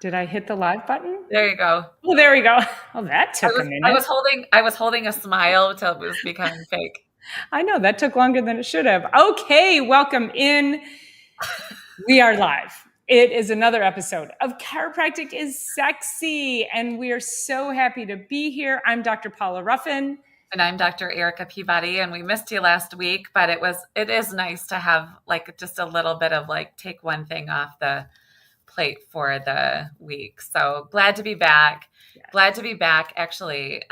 Did I hit the live button? There you go. Oh, there we go. Oh, that took a I minute. was holding a smile until it was becoming fake. I know that took longer than it should have. Okay, welcome in. We are live. It is another episode of Chiropractic is Sexy, and we are so happy to be here. I'm Dr. Paula Ruffin. And I'm Dr. Erica Peabody, and we missed you last week, but it is nice to have like just a little bit of like take one thing off the plate for the week. So glad to be back. Yes. Glad to be back. Actually,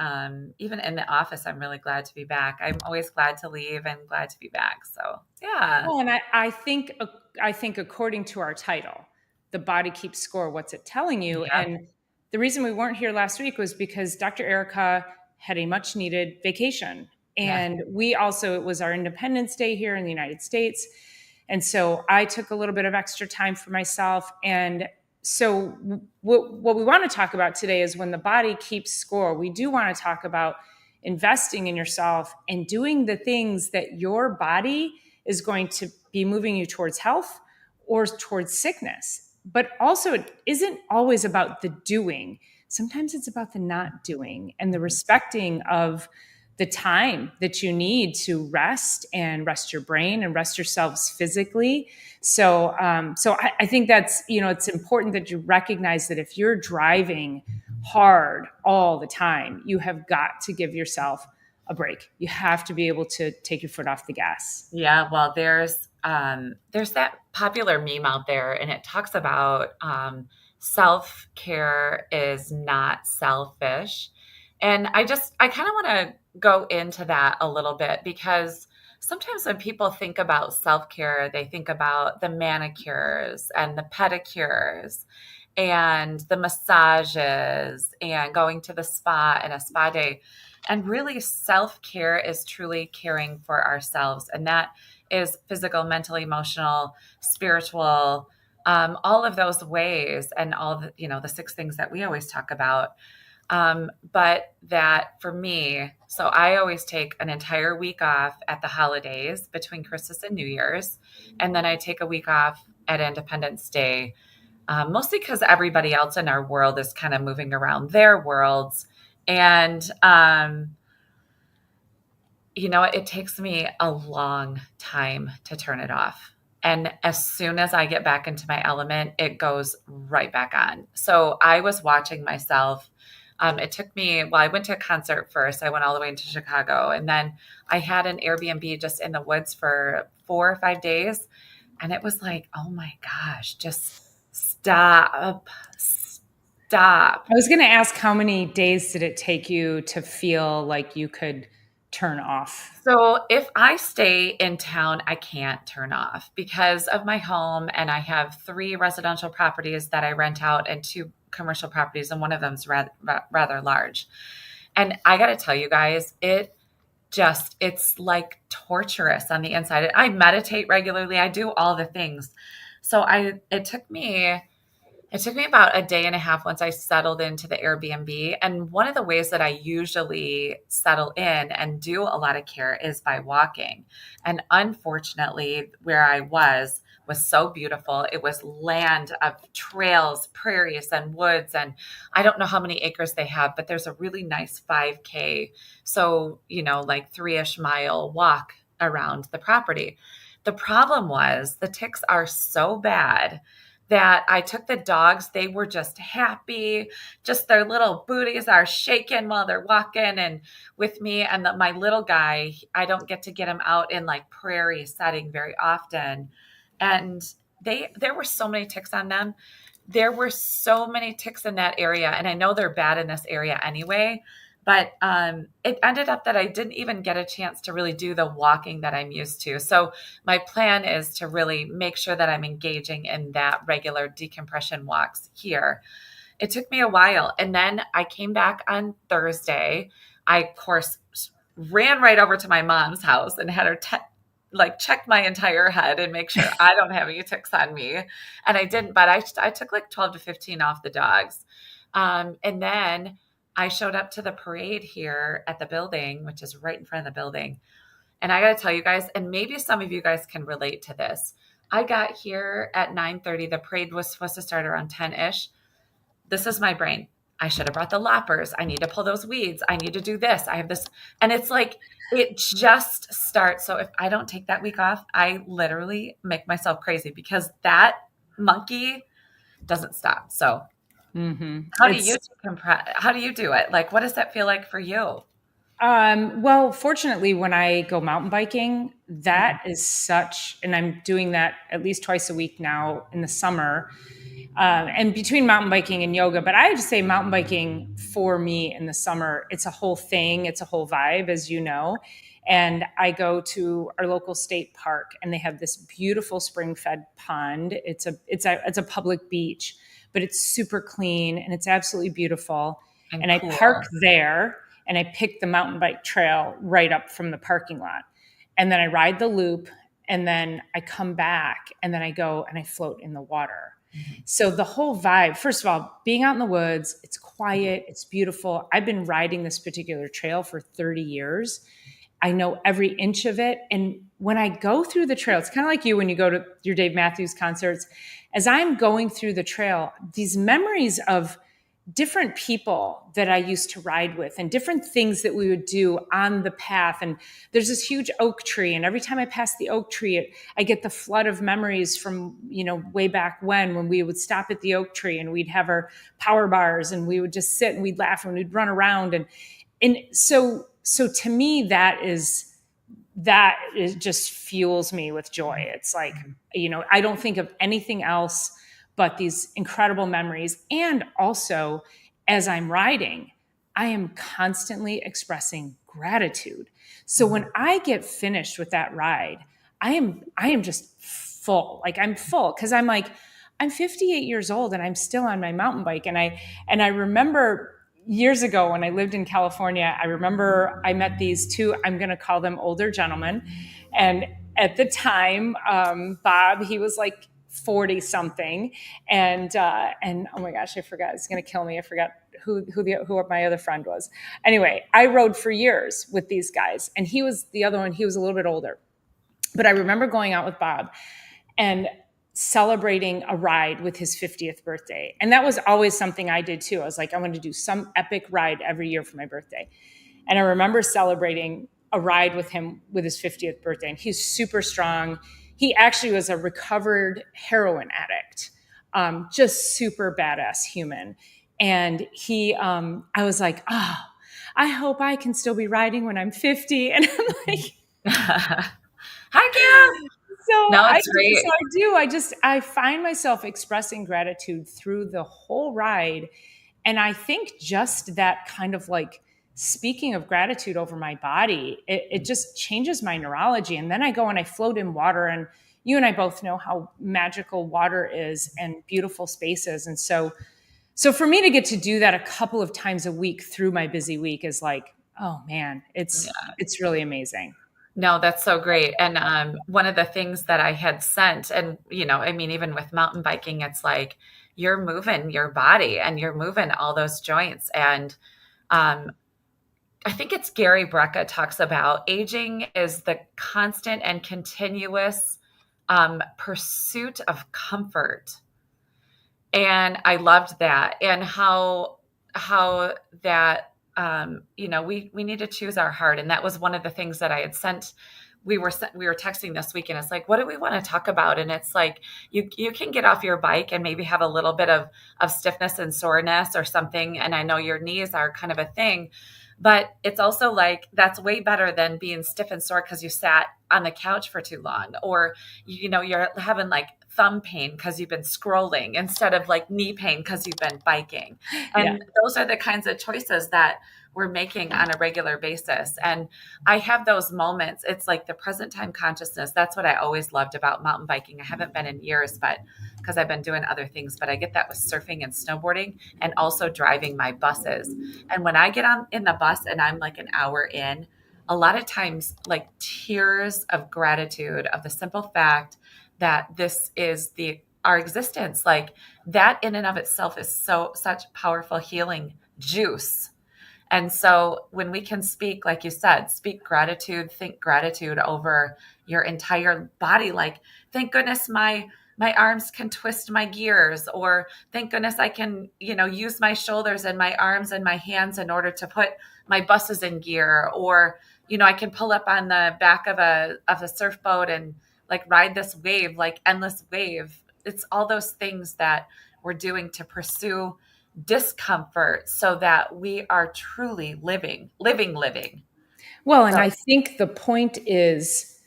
even in the office, I'm really glad to be back. I'm always glad to leave and glad to be back. So yeah. Well, and I think according to our title, the body keeps score. What's it telling you? Yep. And the reason we weren't here last week was because Dr. Erica had a much needed vacation. And we also, it was our Independence Day here in the United States. And so I took a little bit of extra time for myself. And so what we want to talk about today is when the body keeps score, we do want to talk about investing in yourself and doing the things that your body is going to be moving you towards health or towards sickness. But also, it isn't always about the doing. Sometimes it's about the not doing and the respecting of the time that you need to rest and rest your brain and rest yourselves physically. So I think that's, it's important that you recognize that if you're driving hard all the time, you have got to give yourself a break. You have to be able to take your foot off the gas. Yeah, well, there's that popular meme out there, and it talks about self-care is not selfish. And I kind of want to go into that a little bit because sometimes when people think about self-care, they think about the manicures and the pedicures and the massages and going to the spa and a spa day. And really, self-care is truly caring for ourselves. And that is physical, mental, emotional, spiritual, all of those ways and all the 6 things that we always talk about. But that for me, so I always take an entire week off at the holidays between Christmas and New Year's. And then I take a week off at Independence Day, mostly because everybody else in our world is kind of moving around their worlds. And, it takes me a long time to turn it off. And as soon as I get back into my element, it goes right back on. So I was watching myself. It took me, I went to a concert first. I went all the way into Chicago. And then I had an Airbnb just in the woods for 4 or 5 days. And it was like, oh my gosh, just stop. I was going to ask, how many days did it take you to feel like you could turn off? So if I stay in town, I can't turn off because of my home. And I have 3 residential properties that I rent out and 2 commercial properties. And one of them is rather large. And I got to tell you guys, it's like torturous on the inside. I meditate regularly. I do all the things. So it took me about a day and a half once I settled into the Airbnb. And one of the ways that I usually settle in and do a lot of care is by walking. And unfortunately, where I was so beautiful. It was land of trails, prairies, and woods. And I don't know how many acres they have, but there's a really nice 5K. So, like 3-ish mile walk around the property. The problem was the ticks are so bad that I took the dogs. They were just happy. Just their little booties are shaking while they're walking and with me. And my little guy, I don't get to get him out in like prairie setting very often. And there were so many ticks on them. There were so many ticks in that area. And I know they're bad in this area anyway. But it ended up that I didn't even get a chance to really do the walking that I'm used to. So my plan is to really make sure that I'm engaging in that regular decompression walks here. It took me a while. And then I came back on Thursday. I, of course, ran right over to my mom's house and had her check my entire head and make sure I don't have any ticks on me. And I didn't, but I took like 12 to 15 off the dogs. And then I showed up to the parade here at the building, which is right in front of the building. And I got to tell you guys, and maybe some of you guys can relate to this. I got here at 9:30. The parade was supposed to start around 10-ish. this is my brain. I should have brought the loppers. I need to pull those weeds. I need to do this. I have this. And it's like, it just starts. So if I don't take that week off, I literally make myself crazy because that monkey doesn't stop. So how do you how do you do it? Like, what does that feel like for you? Well, fortunately, when I go mountain biking, that is such, and I'm doing that at least twice a week now in the summer. And between mountain biking and yoga, but I have to say, mountain biking for me in the summer, it's a whole thing, it's a whole vibe, as you know. And I go to our local state park, and they have this beautiful spring-fed pond. It's a public beach, but it's super clean and it's absolutely beautiful. And I Cool. park there, and I pick the mountain bike trail right up from the parking lot. And then I ride the loop, and then I come back, and then I go and I float in the water. So the whole vibe, first of all, being out in the woods, it's quiet, it's beautiful. I've been riding this particular trail for 30 years. I know every inch of it. And when I go through the trail, it's kind of like you when you go to your Dave Matthews concerts. As I'm going through the trail, these memories of different people that I used to ride with and different things that we would do on the path. And there's this huge oak tree. And every time I pass the oak tree, I get the flood of memories from, way back when we would stop at the oak tree and we'd have our power bars and we would just sit and we'd laugh and we'd run around. And so to me, that is just fuels me with joy. It's like, I don't think of anything else but these incredible memories. And also, as I'm riding, I am constantly expressing gratitude. So when I get finished with that ride, I am just full. Like, I'm full because I'm like, I'm 58 years old and I'm still on my mountain bike. And I remember years ago when I lived in California, I remember I met these two, I'm going to call them older gentlemen. And at the time, Bob, he was like 40 something. And oh my gosh, I forgot. It's going to kill me. I forgot who my other friend was. Anyway, I rode for years with these guys, and he was the other one. He was a little bit older, but I remember going out with Bob and celebrating a ride with his 50th birthday. And that was always something I did too. I was like, I'm going to do some epic ride every year for my birthday. And I remember celebrating a ride with him with his 50th birthday. And he's super strong. He actually was a recovered heroin addict, just super badass human. And I was like, oh, I hope I can still be riding when I'm 50. And I'm like, Heck yeah. So No, I it's great. I find myself expressing gratitude through the whole ride. And I think just that kind of like speaking of gratitude over my body, it just changes my neurology. And then I go and I float in water, and you and I both know how magical water is and beautiful spaces. And so for me to get to do that a couple of times a week through my busy week is like, oh man, it's really amazing. No, that's so great. And one of the things that I had sent, and even with mountain biking, it's like you're moving your body and you're moving all those joints. And I think it's Gary Brecka talks about aging is the constant and continuous pursuit of comfort. And I loved that, and how that we need to choose our heart. And that was one of the things that I had sent. We were texting this week, and it's like, what do we want to talk about? And it's like, you can get off your bike and maybe have a little bit of stiffness and soreness or something. And I know your knees are kind of a thing, but it's also like, that's way better than being stiff and sore because you sat on the couch for too long, or, you're having like thumb pain because you've been scrolling instead of like knee pain because you've been biking. And those are the kinds of choices that we're making on a regular basis. And I have those moments. It's like the present time consciousness. That's what I always loved about mountain biking. I haven't been in years, but because I've been doing other things, but I get that with surfing and snowboarding and also driving my buses. And when I get on in the bus and I'm like an hour in, a lot of times like tears of gratitude of the simple fact that this is our existence. Like that in and of itself is such powerful healing juice. And so when we can speak, like you said, speak gratitude, think gratitude over your entire body. Like, thank goodness my my arms can twist my gears, or thank goodness I can, use my shoulders and my arms and my hands in order to put my buses in gear, or, I can pull up on the back of a surfboat and like ride this wave, like endless wave. It's all those things that we're doing to pursue discomfort so that we are truly living. Well, and So, I think the point is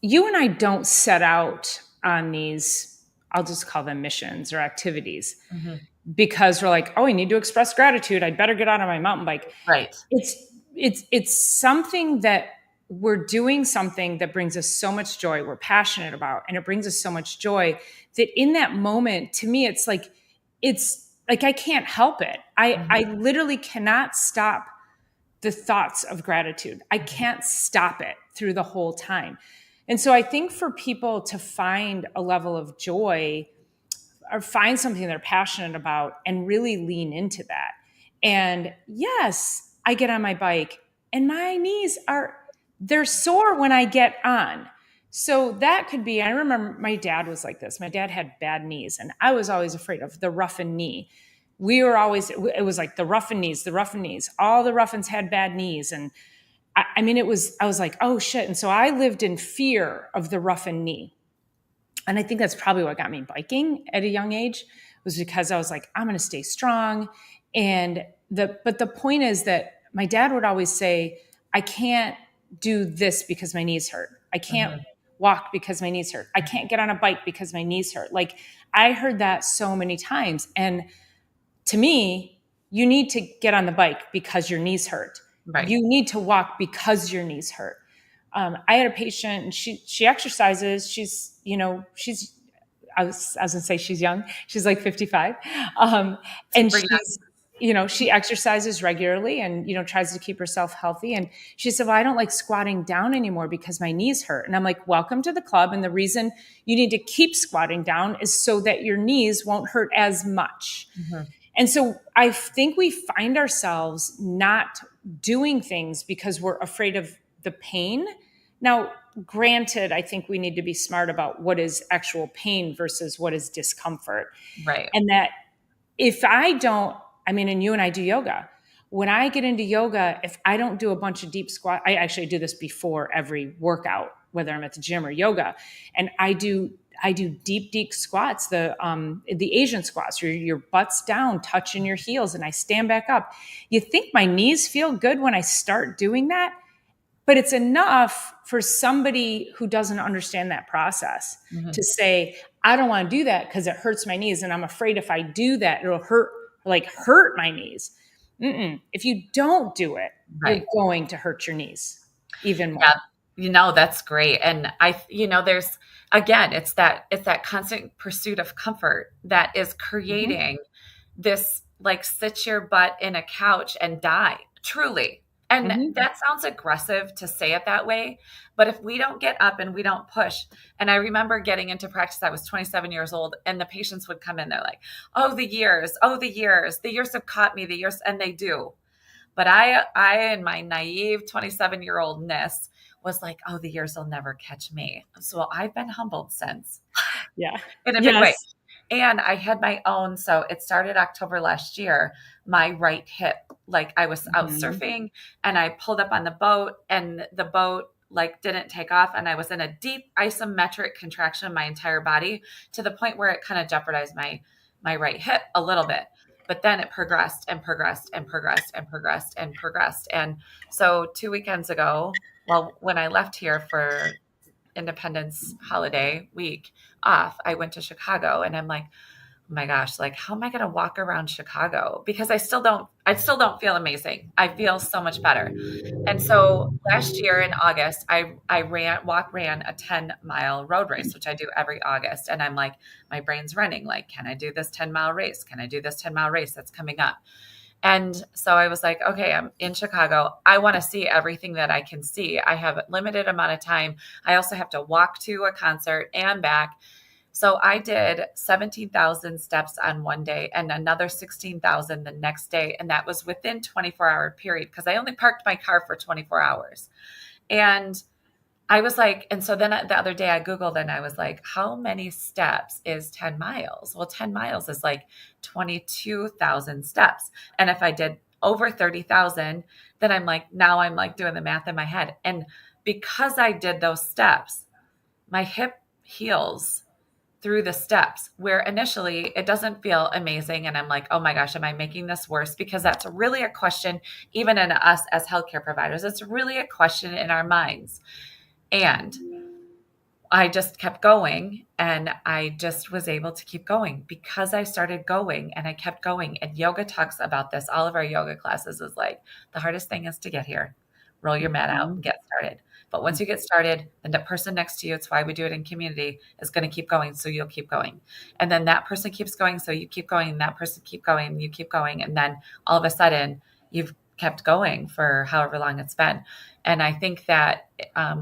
you and I don't set out on these, I'll just call them missions or activities, mhm, because we're like, oh, I need to express gratitude. I'd better get out on my mountain bike. right. It's it's something that we're doing, something that brings us so much joy, we're passionate about, and it brings us so much joy that in that moment, to me, it's like I can't help it. I Mhm, literally cannot stop the thoughts of gratitude. I mhm, can't stop it through the whole time. And so I think for people to find a level of joy or find something they're passionate about and really lean into that. And yes, I get on my bike and my knees they're sore when I get on. So that could be, I remember my dad was like this. My dad had bad knees and I was always afraid of the roughened knee. We were always, it was like the roughened knees, the roughened knees. All the Ruffins had bad knees. And I mean, I was like, oh shit. And so I lived in fear of the roughened knee. And I think that's probably what got me biking at a young age, was because I was like, I'm going to stay strong. And but the point is that my dad would always say, I can't do this because my knees hurt. I can't mhm, walk because my knees hurt. I can't get on a bike because my knees hurt. Like I heard that so many times. And to me, you need to get on the bike because your knees hurt. right. You need to walk because your knees hurt. I had a patient, and she exercises. She's I was gonna say she's young. She's like 55, and Super young. she exercises regularly and tries to keep herself healthy. And she said, "Well, I don't like squatting down anymore because my knees hurt." And I'm like, "Welcome to the club. And the reason you need to keep squatting down is so that your knees won't hurt as much." Mhm, And so I think we find ourselves not doing things because we're afraid of the pain. Now, granted, I think we need to be smart about what is actual pain versus what is discomfort. right. And that if I don't, I mean, and you and I do yoga. When I get into yoga, if I don't do a bunch of deep squat, I actually do this before every workout, whether I'm at the gym or yoga, and I do deep squats, the Asian squats, your butt's down, touching your heels, and I stand back up. You think my knees feel good when I start doing that, but it's enough for somebody who doesn't understand that process Mhm, to say, I don't want to do that because it hurts my knees. And I'm afraid if I do that, it'll hurt my knees. Mm-mm. If you don't do it, you're right. going to hurt your knees even Yeah, more. that's great. And there's, again, it's that constant pursuit of comfort that is Mm-hmm. creating this, like, sit your butt in a couch and die, truly. And Mm-hmm. that sounds aggressive to say it that way, but if we don't get up and we don't push, and I remember getting into practice, I was 27 years old, and the patients would come in, they're like, oh, the years have caught me, the years, and they do. But I in my naive 27-year-oldness was like, oh, the years will never catch me. So I've been humbled since, Yeah. in a big way. Yes. And I had my own, so it started October last year, my right hip, like I was out Mhm. surfing and I pulled up on the boat and the boat like didn't take off. And I was in a deep isometric contraction of my entire body to the point where it kind of jeopardized my right hip a little bit. But then it progressed and progressed and progressed and progressed and progressed. And so 2 weekends ago, well, when I left here for Independence holiday week off, I went to Chicago and I'm like, oh my gosh, like how am I going to walk around Chicago? Because I still don't feel amazing. I feel so much better. And so last year in August, I ran a 10-mile road race, which I do every August. And I'm like, my brain's running, like, can I do this 10-mile race? Can I do this 10-mile race that's coming up? And so I was like, okay, I'm in Chicago. I want to see everything that I can see. I have a limited amount of time. I also have to walk to a concert and back. So I did 17,000 steps on one day and another 16,000 the next day. And that was within 24-hour period because I only parked my car for 24 hours. And I was like, and so then the other day I Googled and I was like, how many steps is 10 miles? Well, 10 miles is like 22,000 steps. And if I did over 30,000, then now I'm like doing the math in my head. And because I did those steps, my hip heals through the steps, where initially it doesn't feel amazing. And I'm like, oh my gosh, am I making this worse? Because that's really a question, even in us as healthcare providers, it's really a question in our minds. And I just kept going, and I just was able to keep going because I started going and I kept going. And yoga talks about this. All of our yoga classes is like, the hardest thing is to get here. Roll your mat out and get started. But once you get started, then the person next to you, it's why we do it in community, is going to keep going. So you'll keep going. And then that person keeps going. So you keep going, and that person keep going, and you keep going. And then all of a sudden you've kept going for however long it's been. And I think that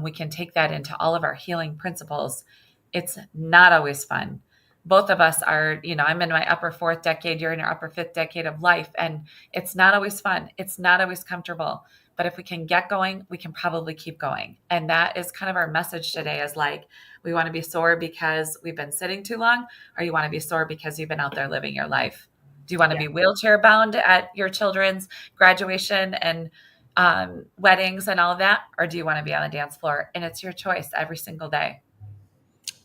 we can take that into all of our healing principles. It's not always fun. Both of us are, I'm in my upper fourth decade, you're in your upper fifth decade of life, and it's not always fun. It's not always comfortable. But if we can get going, we can probably keep going. And that is kind of our message today, is like, we want to be sore because we've been sitting too long, or you want to be sore because you've been out there living your life. Do you want to be wheelchair bound at your children's graduation and weddings and all of that? Or do you want to be on the dance floor? And it's your choice every single day.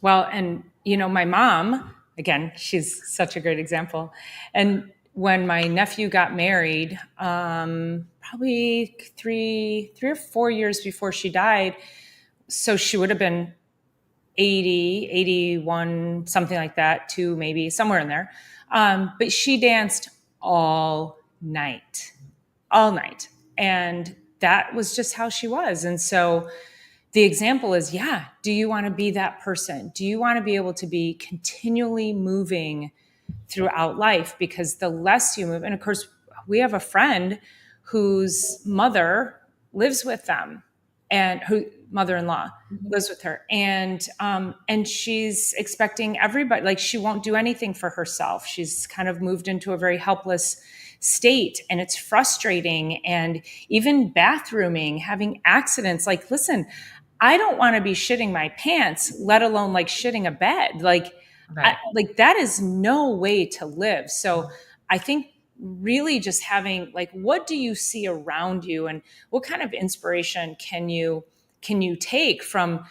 Well, and my mom, again, she's such a great example. And when my nephew got married, probably three or 4 years before she died, so she would have been 80, 81, something like that, too, maybe somewhere in there. But she danced all night. And that was just how she was. And so the example is, do you want to be that person? Do you want to be able to be continually moving throughout life? Because the less you move, and of course, we have a friend whose mother lives with them, and who mother-in-law lives with her, and she's expecting everybody, like, she won't do anything for herself. She's kind of moved into a very helpless state, and it's frustrating. And even bathrooming, having accidents, like, listen, I don't want to be shitting my pants, let alone like shitting a bed. Like, Right. that is no way to live. So I think really just having, like, what do you see around you, and what kind of inspiration can you take from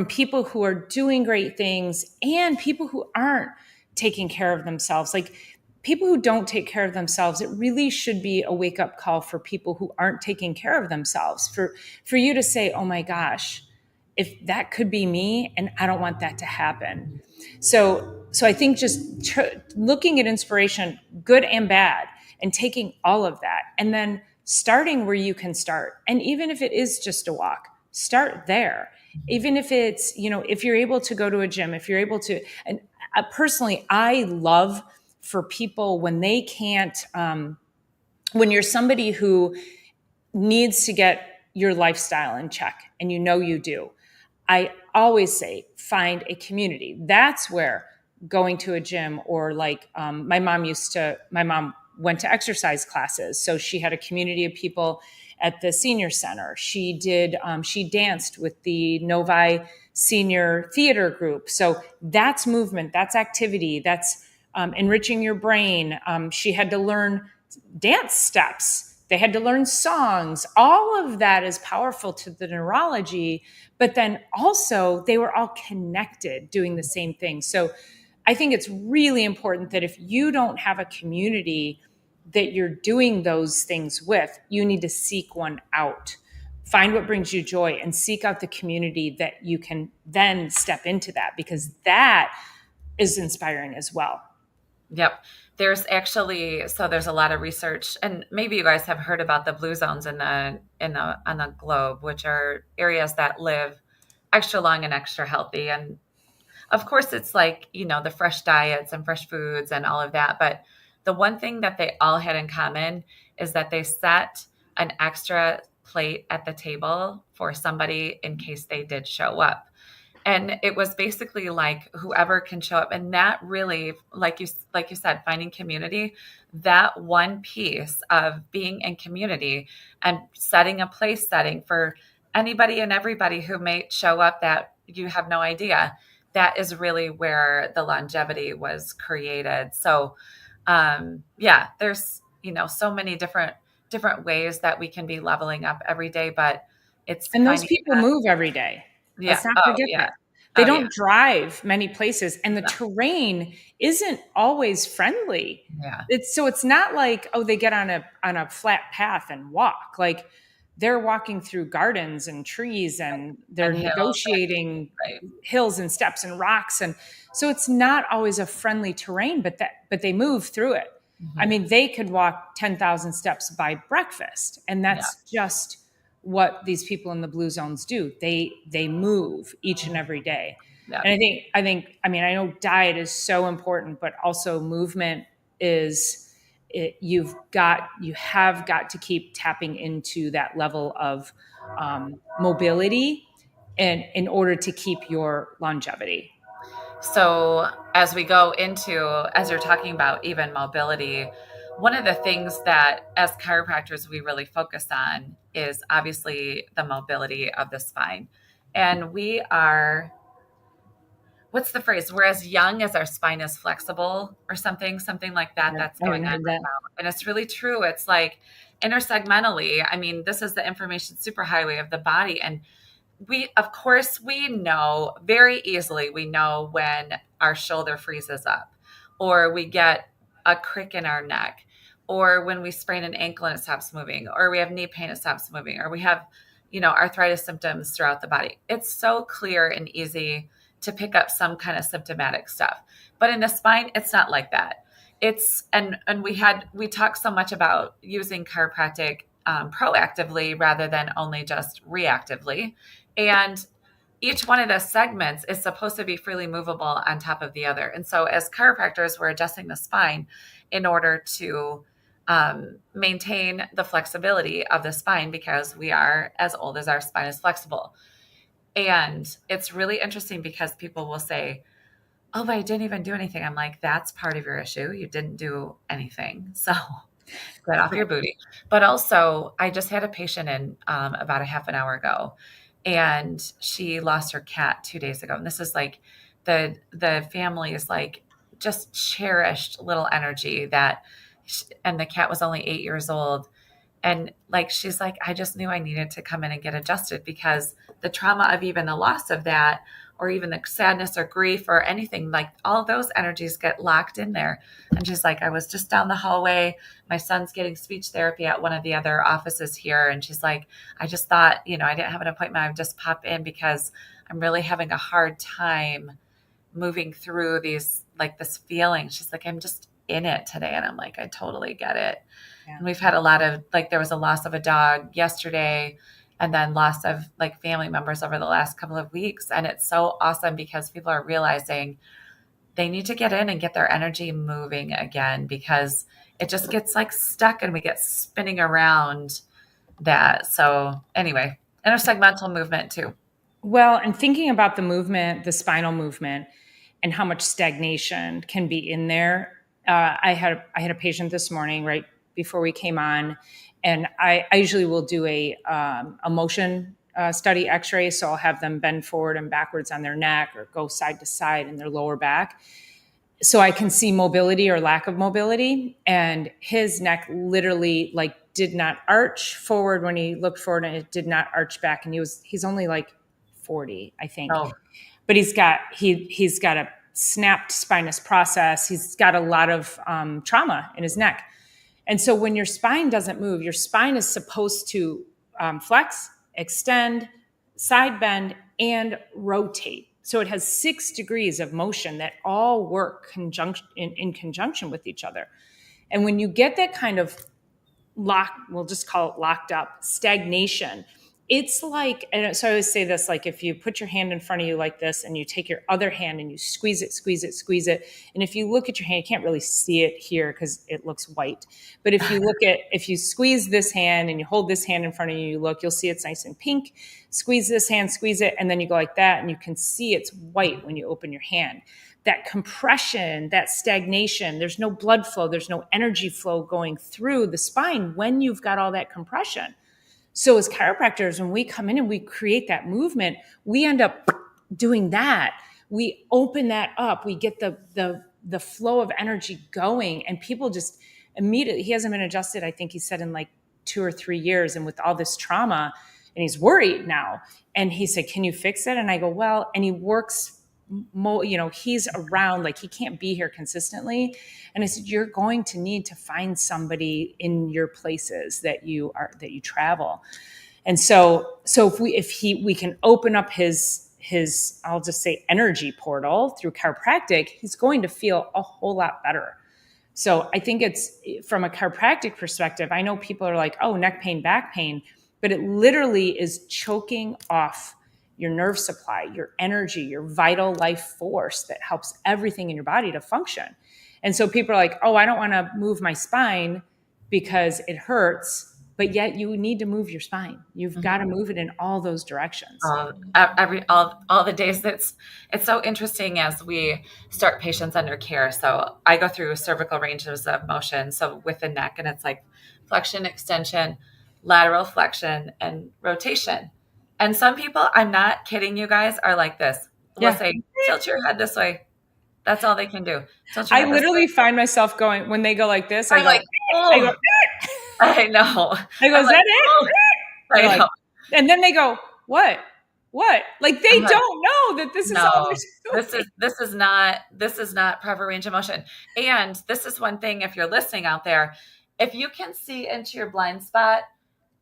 people who are doing great things and people who aren't taking care of themselves? Like, people who don't take care of themselves, it really should be a wake-up call for people who aren't taking care of themselves, for you to say, oh my gosh, if that could be me, and I don't want that to happen. So I think just looking at inspiration, good and bad, and taking all of that, and then starting where you can start. And even if it is just a walk, start there. Even if it's, if you're able to go to a gym, if you're able to, and personally, I love for people when they can't, when you're somebody who needs to get your lifestyle in check, and you do, I always say, find a community. That's where going to a gym, or like, my mom went to exercise classes. So she had a community of people at the senior center. She danced with the Novi Senior Theater Group. So that's movement, that's activity, that's enriching your brain. She had to learn dance steps. They had to learn songs. All of that is powerful to the neurology, but then also they were all connected doing the same thing. So I think it's really important that if you don't have a community that you're doing those things with, you need to seek one out. Find what brings you joy and seek out the community that you can then step into that, because that is inspiring as well. Yep. There's a lot of research, and maybe you guys have heard about the blue zones on the globe, which are areas that live extra long and extra healthy. And of course, it's like, the fresh diets and fresh foods and all of that. But the one thing that they all had in common is that they set an extra plate at the table for somebody in case they did show up. And it was basically like whoever can show up. And that really, like you said, finding community, that one piece of being in community and setting a place setting for anybody and everybody who may show up that you have no idea. That is really where the longevity was created. So, yeah, there's, so many different ways that we can be leveling up every day, but it's And those finding people that. move every day. Yeah. Let's not Oh, forget yeah. that. They Oh, yeah. don't drive many places, and the No. terrain isn't always friendly. Yeah. It's not like, oh, they get on a flat path and walk. Like, they're walking through gardens and trees, and they're And hills. negotiating Right. hills and steps and rocks, and so it's not always a friendly terrain, but they move through it. I Mhm. mean, they could walk 10,000 steps by breakfast, and Yeah. that's just what these people in the blue zones do. They move each and every day. Yeah. And I mean, I know diet is so important, but also movement is you have got to keep tapping into that level of mobility, and in order to keep your longevity. So, as we go into, as you're talking about even mobility, one of the things that as chiropractors we really focus on is obviously the mobility of the spine. And we are, what's the phrase? We're as young as our spine is flexible, or something like that, Yeah, that's I going haven't on heard right that. now. And it's really true. It's like intersegmentally, I mean, this is the information superhighway of the body. And we, of course, we know very easily, we know when our shoulder freezes up, or we get a crick in our neck, or when we sprain an ankle and it stops moving, or we have knee pain, it stops moving, or we have, arthritis symptoms throughout the body. It's so clear and easy to pick up some kind of symptomatic stuff. But in the spine, it's not like that. It's, and we talk so much about using chiropractic proactively rather than only just reactively. And each one of those segments is supposed to be freely movable on top of the other. And so, as chiropractors, we're adjusting the spine in order to maintain the flexibility of the spine, because we are as old as our spine is flexible. And it's really interesting because people will say, "Oh, but I didn't even do anything." I'm like, that's part of your issue. You didn't do anything. So, get off your Right. booty. But also, I just had a patient in about a half an hour ago, and she lost her cat 2 days ago. And this is like the family is like just cherished little energy that, and the cat was only 8 years old. And like, she's like, I just knew I needed to come in and get adjusted, because the trauma of even the loss of that, or even the sadness or grief or anything, like all those energies get locked in there. And she's like, I was just down the hallway. My son's getting speech therapy at one of the other offices here. And she's like, I just thought, I didn't have an appointment. I would just pop in because I'm really having a hard time moving through these, like this feeling. She's like, I'm just in it today. And I'm like, I totally get it. Yeah. And we've had a lot of, like, there was a loss of a dog yesterday, and then loss of like family members over the last couple of weeks. And it's so awesome because people are realizing they need to get in and get their energy moving again, because it just gets like stuck and we get spinning around that. So anyway, intersegmental movement too. Well, and thinking about the movement, the spinal movement, and how much stagnation can be in there. I had a patient this morning right before we came on, and I usually will do a motion study X-ray. So I'll have them bend forward and backwards on their neck, or go side to side in their lower back, so I can see mobility or lack of mobility. And his neck literally like did not arch forward when he looked forward, and it did not arch back. And he's only like 40, I think. Oh, But he's got a snapped spinous process. He's got a lot of trauma in his neck. And so when your spine doesn't move, your spine is supposed to flex, extend, side bend, and rotate. So it has 6 degrees of motion that all work in conjunction with each other. And when you get that kind of we'll just call it locked up stagnation, it's like, and so I always say this, like if you put your hand in front of you like this, and you take your other hand and you squeeze it, squeeze it, squeeze it. And if you look at your hand, you can't really see it here because it looks white. But if you squeeze this hand and you hold this hand in front of you, you'll see it's nice and pink. Squeeze this hand, squeeze it, and then you go like that, and you can see it's white when you open your hand. That compression, that stagnation, there's no blood flow, there's no energy flow going through the spine when you've got all that compression. So as chiropractors, when we come in and we create that movement, we end up doing that. We open that up. We get the flow of energy going, and people just immediately. He hasn't been adjusted, I think he said, in like 2 or 3 years, and with all this trauma, and he's worried now. And he said, "Can you fix it?" And I go, "Well," and he works. He's around, like he can't be here consistently. And I said, "You're going to need to find somebody in your places that you travel." And so we can open up his, I'll just say, energy portal through chiropractic, he's going to feel a whole lot better. So I think it's from a chiropractic perspective. I know people are like, "Oh, neck pain, back pain," but it literally is choking off your nerve supply, your energy, your vital life force that helps everything in your body to function. And so people are like, "Oh, I don't want to move my spine because it hurts." But yet you need to move your spine. You've got to move it in all those directions. All the days. It's so interesting as we start patients under care. So I go through cervical ranges of motion. So with the neck, and it's like flexion, extension, lateral flexion, and rotation. And some people, I'm not kidding you guys, are like this. We'll say, tilt your head this way. That's all they can do. I literally find myself going, when they go like this, I go, I know. I go, "Is that it?" I know. And then they go, What? Like they don't know that this is all they're doing. This is not proper range of motion. And this is one thing, if you're listening out there, if you can see into your blind spot,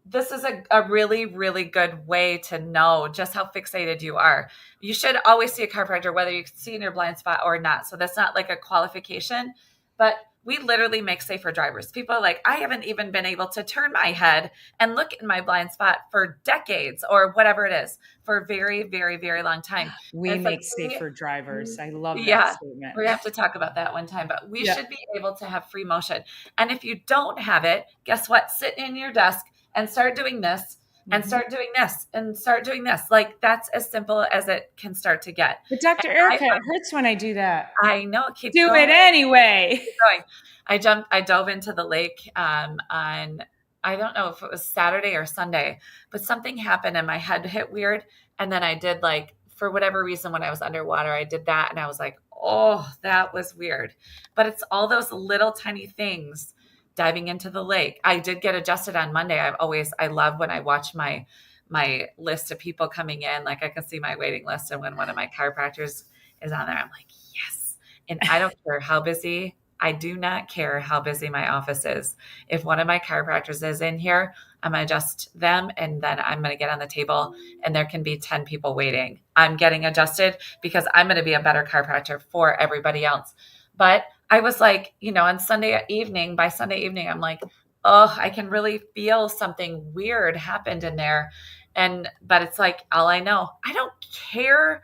this is a really, really good way to know just how fixated you are. You should always see a chiropractor, whether you can see in your blind spot or not. So that's not like a qualification, but we literally make safer drivers. People are like, "I haven't even been able to turn my head and look in my blind spot for decades," or whatever it is, for a very, very, very long time. We make safer drivers. I love that statement. We have to talk about that one time, but we should be able to have free motion. And if you don't have it, guess what? Sit in your desk and start doing this and start doing this and start doing this. Like that's as simple as it can start to get. But Dr. Erica, it hurts when I do that. I know. Do it anyway. Keep going. I dove into the lake on, I don't know if it was Saturday or Sunday, but something happened and my head hit weird. And then I did, like, for whatever reason, when I was underwater, I did that. And I was like, "Oh, that was weird." But it's all those little tiny things. Diving into the lake. I did get adjusted on Monday. I love when I watch my list of people coming in, like I can see my waiting list. And when one of my chiropractors is on there, I'm like, yes. And I don't care how busy, I do not care how busy my office is. If one of my chiropractors is in here, I'm going to adjust them. And then I'm going to get on the table and there can be 10 people waiting. I'm getting adjusted because I'm going to be a better chiropractor for everybody else. But I was like, on by Sunday evening, I'm like, "Oh, I can really feel something weird happened in there." But it's like, all I know, I don't care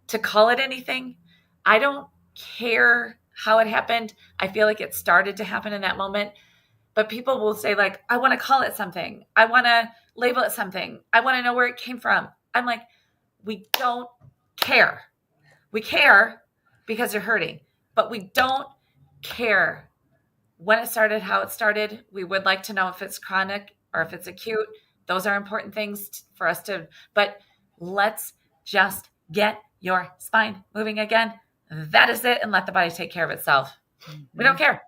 to call it anything. I don't care how it happened. I feel like it started to happen in that moment. But people will say, like, "I want to call it something. I want to label it something. I want to know where it came from." I'm like, we don't care. We care because you're hurting, but we don't care when it started, how it started. We would like to know if it's chronic or if it's acute. Those are important things for us to, but let's just get your spine moving again. That is it. And let the body take care of itself. We don't care.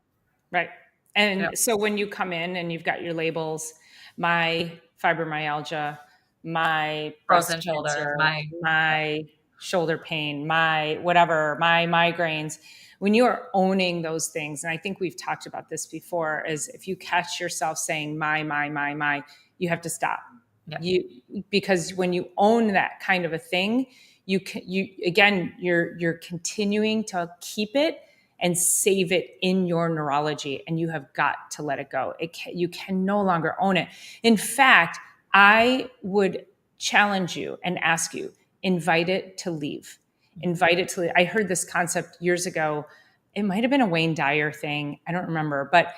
Right. And so when you come in and you've got your labels, my fibromyalgia, my frozen shoulder, my shoulder pain, my whatever, my migraines, when you are owning those things, and I think we've talked about this before, is if you catch yourself saying my, you have to stop. Yeah. Because when you own that kind of a thing, you're continuing to keep it and save it in your neurology, and you have got to let it go. You can no longer own it. In fact, I would challenge you and ask you, invite it to leave. Invite it to leave. I heard this concept years ago. It might have been a Wayne Dyer thing. I don't remember, but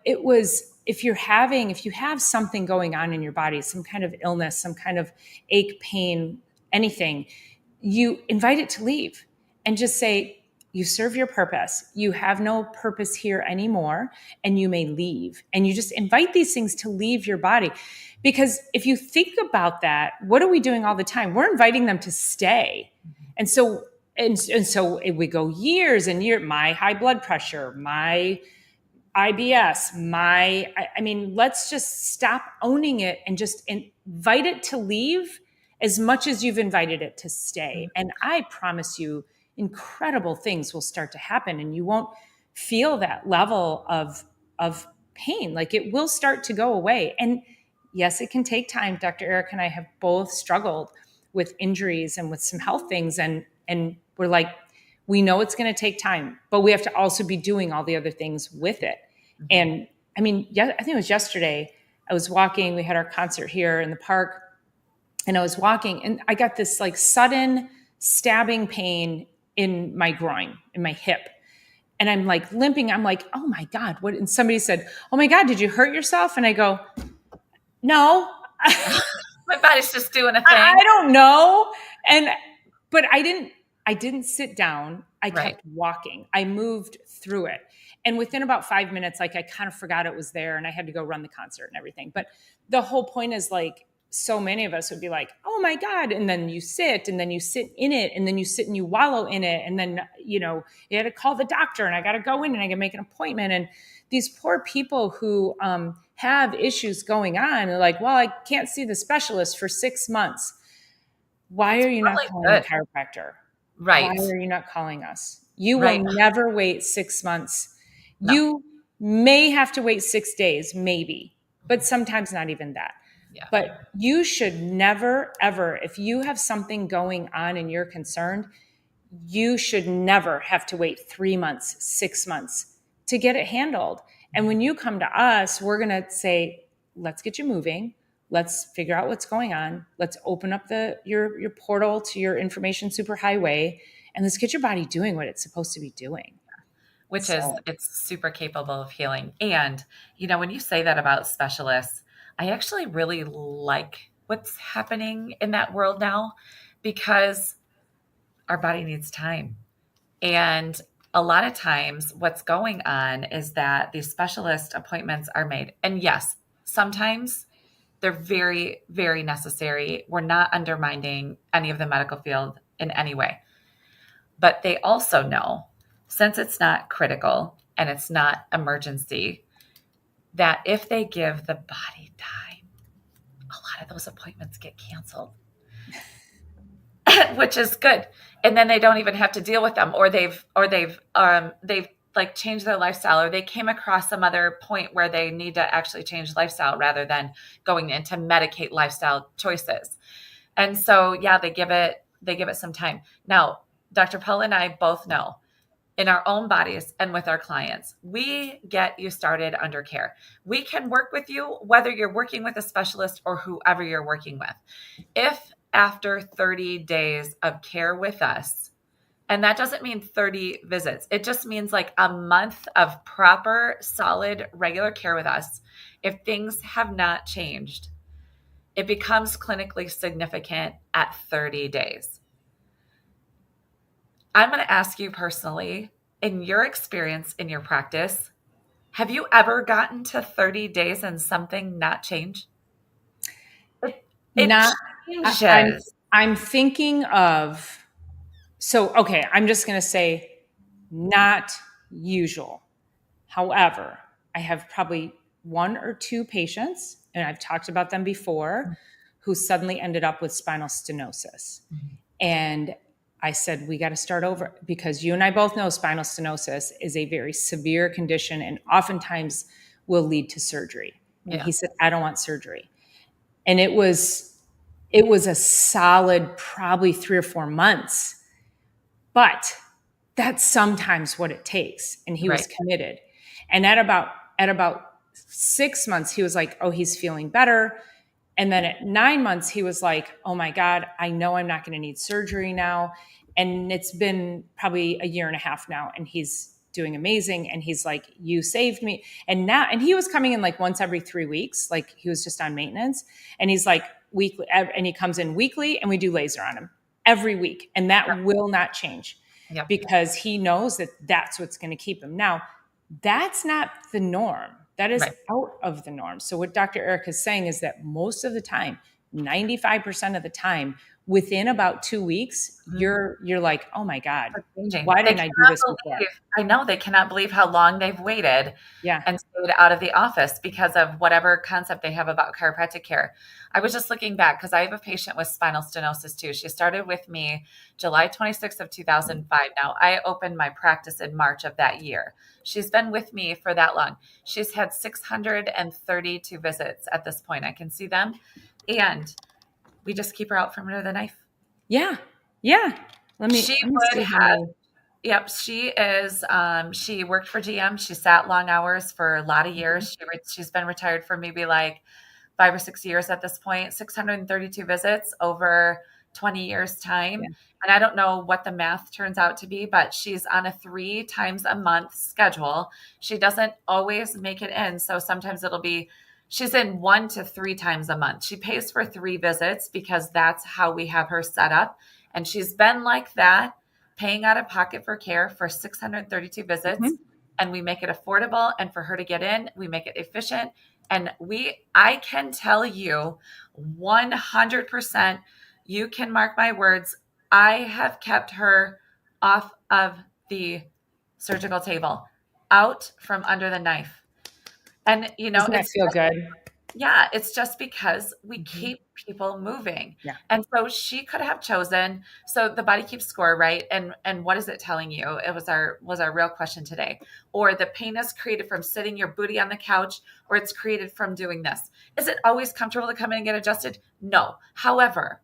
it was, if you have something going on in your body, some kind of illness, some kind of ache, pain, anything, you invite it to leave and just say, you serve your purpose. You have no purpose here anymore, and you may leave. And you just invite these things to leave your body. Because if you think about that, what are we doing all the time? We're inviting them to stay. And so, so we go years and years, my high blood pressure, my IBS, I mean, let's just stop owning it and just invite it to leave as much as you've invited it to stay. And I promise you, incredible things will start to happen, and you won't feel that level of pain. Like, it will start to go away. And yes, it can take time. Dr. Eric and I have both struggled with injuries and with some health things. And we're like, we know it's going to take time, but we have to also be doing all the other things with it. And I mean, I think it was yesterday, I was walking, we had our concert here in the park, and I was walking and I got this like sudden stabbing pain in my groin, in my hip. And I'm like limping. I'm like, oh my God, what? And somebody said, oh my God, did you hurt yourself? And I go, no. My body's just doing a thing. I don't know. But I didn't sit down. I kept walking. I moved through it. And within about 5 minutes, like, I kind of forgot it was there, and I had to go run the concert and everything. But the whole point is, like, so many of us would be like, oh my God. And then you sit in it, and then you sit and you wallow in it. And then, you had to call the doctor, and I got to go in and I got to make an appointment. And these poor people who have issues going on are like, well, I can't see the specialist for 6 months. Why are you not calling a chiropractor? Right. Why are you not calling us? You will never wait 6 months. No. You may have to wait 6 days, maybe, but sometimes not even that. Yeah. But you should never, ever, if you have something going on and you're concerned, you should never have to wait 3 months, 6 months to get it handled. And when you come to us, we're going to say, let's get you moving. Let's figure out what's going on. Let's open up your portal to your information superhighway, and let's get your body doing what it's supposed to be doing. It's super capable of healing. And, when you say that about specialists, I actually really like what's happening in that world now, because our body needs time. And a lot of times what's going on is that these specialist appointments are made. And yes, sometimes they're very, very necessary. We're not undermining any of the medical field in any way. But they also know, since it's not critical and it's not emergency, that if they give the body time, a lot of those appointments get canceled, which is good. And then they don't even have to deal with them, or they've like changed their lifestyle, or they came across some other point where they need to actually change lifestyle rather than going in to medicate lifestyle choices. And so, yeah, they give it some time. Now, Dr. Paula and I both know, in our own bodies and with our clients, we get you started under care. We can work with you, whether you're working with a specialist or whoever you're working with. If after 30 days of care with us, and that doesn't mean 30 visits, it just means like a month of proper, solid, regular care with us, if things have not changed, it becomes clinically significant at 30 days. I'm going to ask you personally, in your experience, in your practice, have you ever gotten to 30 days and something not change? It changes. I'm thinking of, okay, I'm just going to say not usual. However, I have probably 1 or 2 patients, and I've talked about them before, who suddenly ended up with spinal stenosis. Mm-hmm. And I said, we got to start over, because you and I both know spinal stenosis is a very severe condition and oftentimes will lead to surgery. And he said, I don't want surgery. And it was a solid, probably 3 or 4 months, but that's sometimes what it takes. And he was committed. And at about 6 months, he was like, oh, he's feeling better. And then at 9 months, he was like, oh my God, I know I'm not going to need surgery now. And it's been probably a 1.5 years now, and he's doing amazing. And he's like, you saved me. And he was coming in like once every 3 weeks, like he was just on maintenance. And he's like weekly, and he comes in weekly, and we do laser on him every week. And that will not change. Yep. because he knows that that's what's going to keep him. Now, that's not the norm. That is Right. out of the norm. So what Dr. Erica is saying is that most of the time, 95% of the time, within about 2 weeks, Mhm. you're like, oh my God, Changing. why They didn't I do cannot this before? believe, I know they cannot believe how long they've waited Yeah. and stayed out of the office because of whatever concept they have about chiropractic care. I was just looking back because I have a patient with spinal stenosis too. She started with me July 26th of 2005. Now I opened my practice in March of that year. She's been with me for that long. She's had 632 visits at this point. I can see them. And we just keep her out from under the knife. Yeah. Yeah. She Let me would see how have. many. Yep, she is. She worked for GM. She sat long hours for a lot of Mhm. years. She's been retired for maybe like 5 or 6 years at this point. 632 visits over 20 years Yeah. time, and I don't know what the math turns out to be, but she's on a 3 times a month schedule. She doesn't always make it in, so sometimes it'll be she's in 1 to 3 times a month. She pays for 3 visits because that's how we have her set up, and she's been like that paying out of pocket for care for 632 visits, Mhm. and we make it affordable, and for her to get in we make it efficient, and I can tell you 100%, you can mark my words, I have kept her off of the surgical table, out from under the knife. And Doesn't that feel good? yeah, it's just because we Mhm. keep people moving. Yeah. And so she could have chosen, so the body keeps score, right? And what is it telling you? It was our real question today. Or the pain is created from sitting your booty on the couch, or it's created from doing this. Is it always comfortable to come in and get adjusted? No. However,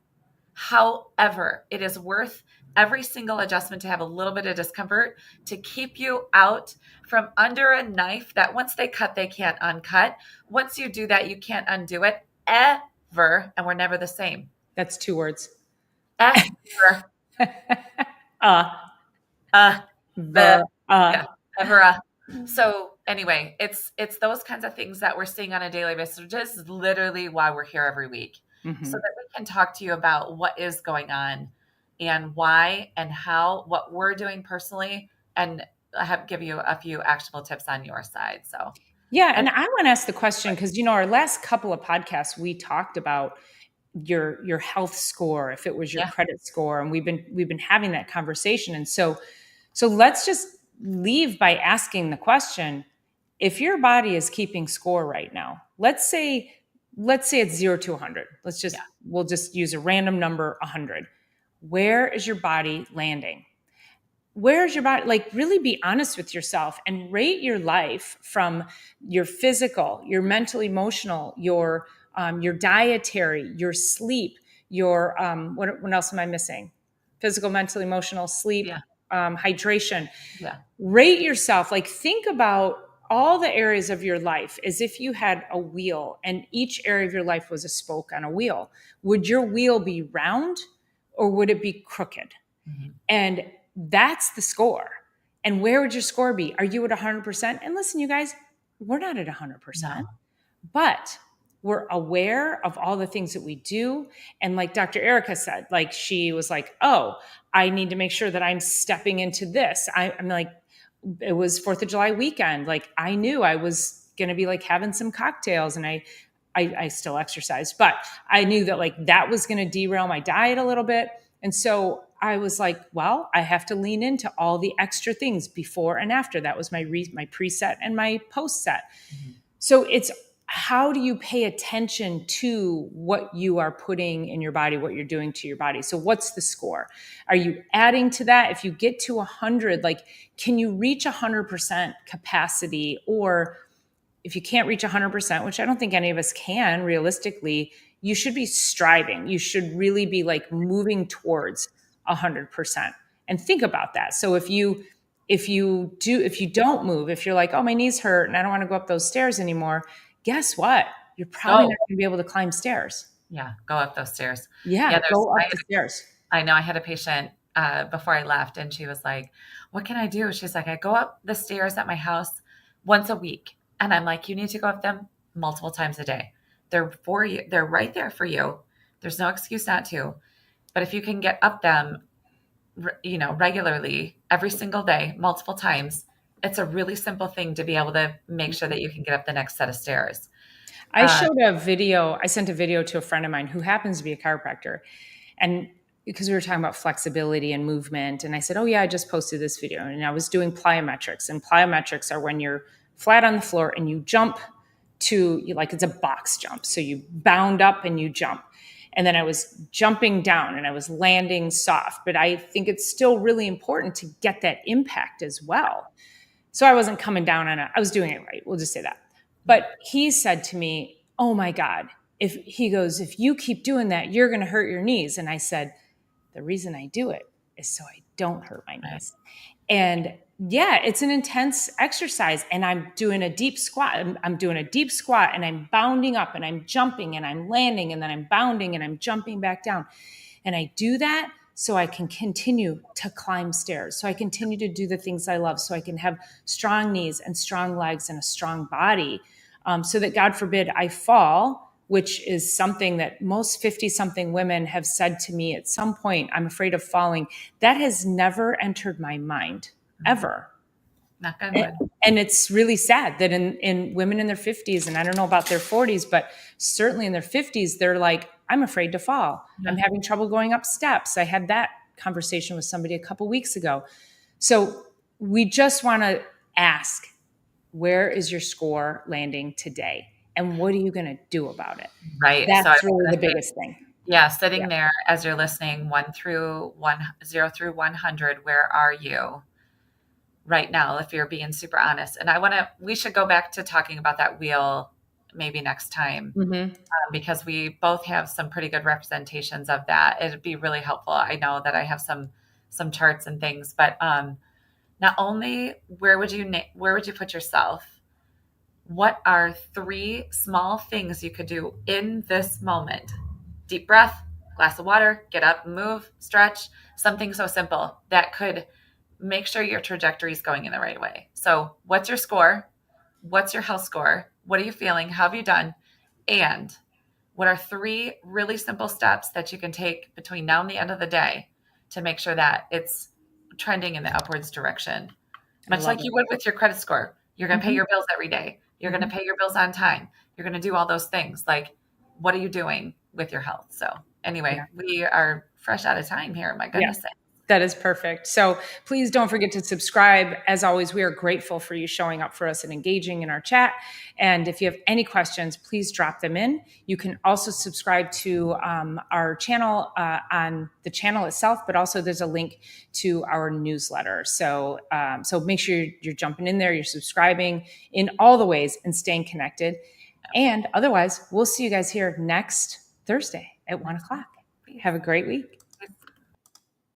it is worth every single adjustment to have a little bit of discomfort to keep you out from under a knife that once they cut, they can't uncut. Once you do that, you can't undo it ever. And we're never the same. That's 2 words. Ever. uh, Uh, uh, ver, yeah, ever. So anyway, it's those kinds of things that we're seeing on a daily basis, which is literally why we're here every week. So Mhm. that we can talk to you about what is going on and why and how, what we're doing personally, and give you a few actionable tips on your side. So, Yeah, and and I want to ask the question because our last couple of podcasts we talked about your health score, if it was your yeah, credit score, and we've been having that conversation. And so let's just leave by asking the question: if your body is keeping score right now, let's say it's 0 to 100. yeah, We'll just use a random number, 100. Where is your body landing? Where's your body? Like, really be honest with yourself and rate your life from your physical, your mental, emotional, your dietary, your sleep, your what else am I missing? Physical, mental, emotional, sleep, yeah, hydration. yeah. Rate yourself. Like, think about all the areas of your life as if you had a wheel and each area of your life was a spoke on a wheel. Would your wheel be round or would it be crooked? Mhm. And that's the score. And where would your score be? Are you at 100%? And listen, you guys, we're not at 100%, No, but we're aware of all the things that we do. And like Dr. Erica said, like she was like, oh, I need to make sure that I'm stepping into this. I'm like, it was 4th of July weekend. Like I knew I was going to be like having some cocktails and I still exercise, but I knew that like that was going to derail my diet a little bit. And so I was like, well, I have to lean into all the extra things before and after. That was my preset and my post set. mhm. So it's how do you pay attention to what you are putting in your body, what you're doing to your body? So what's the score? Are you adding to that? If you get to 100, like, can you reach 100% capacity? Or if you can't reach 100%, which I don't think any of us can realistically, you should be striving. You should really be like moving towards 100%. And think about that. So if you don't move, if you're like, oh, my knees hurt and I don't want to go up those stairs anymore, guess what? You're probably Go. not going to be able to climb stairs. Yeah, go up those stairs. Yeah, Yeah, there's. go up the stairs. I know I had a patient before I left, and she was like, "What can I do?" She's like, "I go up the stairs at my house once a week," and I'm like, "You need to go up them multiple times a day. They're for you. They're right there for you. There's no excuse not to. But if you can get up them regularly every single day, multiple times, it's a really simple thing to be able to make sure that you can get up the next set of stairs. I showed a video, I sent a video to a friend of mine who happens to be a chiropractor. And because we were talking about flexibility and movement, and I said, "Oh, yeah, I just posted this video." And I was doing plyometrics. And plyometrics are when you're flat on the floor and you jump like it's a box jump. So you bound up and you jump. And then I was jumping down and I was landing soft. But I think it's still really important to get that impact as well. So I wasn't coming down on it. I was doing it right. We'll just say that. But he said to me, "Oh my God, if you keep doing that, you're going to hurt your knees." And I said, "The reason I do it is so I don't hurt my knees." And yeah, it's an intense exercise. And I'm doing a deep squat. I'm doing a deep squat and I'm bounding up and I'm jumping and I'm landing and then I'm bounding and I'm jumping back down. And I do that so I can continue to climb stairs, so I continue to do the things I love, so I can have strong knees and strong legs and a strong body, so that God forbid I fall, which is something that most 50-something women have said to me at some point, "I'm afraid of falling." That has never entered my mind, ever. Knock on wood. And it's really sad that in women in their 50s, and I don't know about their 40s, but certainly in their 50s, they're like, "I'm afraid to fall. I'm having trouble going up steps." I had that conversation with somebody a couple weeks ago. So we just want to ask, where is your score landing today? And what are you going to do about it? Right. That's really the biggest thing. Yeah, sitting there as you're listening, 0 through 100, where are you right now, if you're being super honest? And we should go back to talking about that wheel maybe next time, because we both have some pretty good representations of that. It'd be really helpful. I know that I have some charts and things, but not only where would you put yourself? What are 3 small things you could do in this moment? Deep breath, glass of water, get up, move, stretch, something so simple that could make sure your trajectory is going in the right way. So what's your score? What's your health score? What are you feeling? How have you done? And what are 3 really simple steps that you can take between now and the end of the day to make sure that it's trending in the upwards direction? Much like you would with your credit score. You're going to pay your bills every day. You're going to pay your bills on time. You're going to do all those things. Like, what are you doing with your health? So anyway, we are fresh out of time here. My goodness. Yeah. That is perfect. So please don't forget to subscribe. As always, we are grateful for you showing up for us and engaging in our chat. And if you have any questions, please drop them in. You can also subscribe to our channel on the channel itself, but also there's a link to our newsletter. So make sure you're jumping in there, you're subscribing in all the ways and staying connected. And otherwise, we'll see you guys here next Thursday at 1:00. Have a great week.